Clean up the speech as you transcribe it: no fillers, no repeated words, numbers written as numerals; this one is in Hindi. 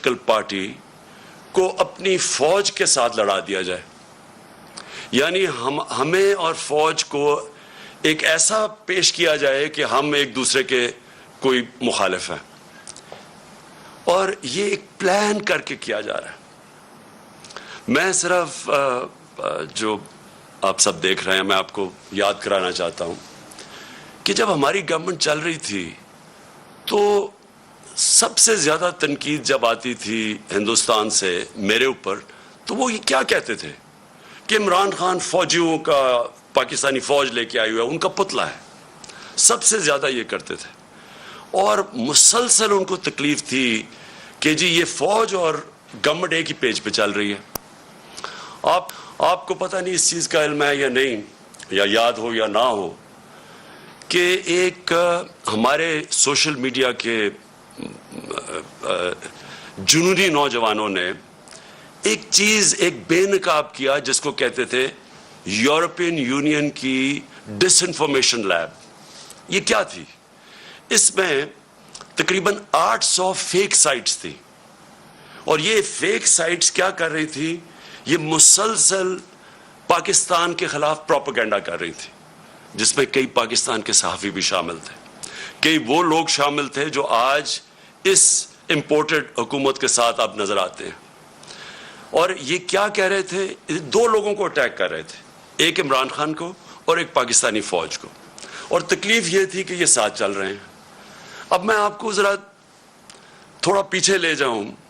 पॉलिटिकल पार्टी को अपनी फौज के साथ लड़ा दिया जाए, यानी हमें और फौज को एक ऐसा पेश किया जाए कि हम एक दूसरे के कोई मुखालिफ हैं, और ये एक प्लान करके किया जा रहा है। मैं सिर्फ जो आप सब देख रहे हैं, मैं आपको याद कराना चाहता हूं कि जब हमारी गवर्नमेंट चल रही थी तो सबसे ज्यादा तनकीद जब आती थी हिंदुस्तान से मेरे ऊपर, तो वो ये क्या कहते थे कि इमरान खान फौजियों का, पाकिस्तानी फौज लेके आई हुआ है, उनका पुतला है। सबसे ज्यादा ये करते थे, और मुसलसल उनको तकलीफ थी कि जी ये फौज और गवर्नमेंट एक ही पेज पे चल रही है। आपको पता नहीं इस चीज का इल्म है या नहीं, या याद हो या ना हो, कि एक हमारे सोशल मीडिया के जुनूनी नौजवानों ने एक चीज, एक बेनकाब किया जिसको कहते थे यूरोपियन यूनियन की डिसइंफॉर्मेशन लैब। ये क्या थी? इसमें तकरीबन 800 फेक साइट्स थी, और ये फेक साइट्स क्या कर रही थी? ये मुसलसल पाकिस्तान के खिलाफ प्रोपेगेंडा कर रही थी, जिसमें कई पाकिस्तान के सहाफ़ी भी शामिल थे, कई वो लोग शामिल थे जो आज इस इंपोर्टेड हुकूमत के साथ आप नजर आते हैं। और ये क्या कह रहे थे? दो लोगों को अटैक कर रहे थे, एक इमरान खान को और एक पाकिस्तानी फौज को, और तकलीफ ये थी कि ये साथ चल रहे हैं। अब मैं आपको जरा थोड़ा पीछे ले जाऊं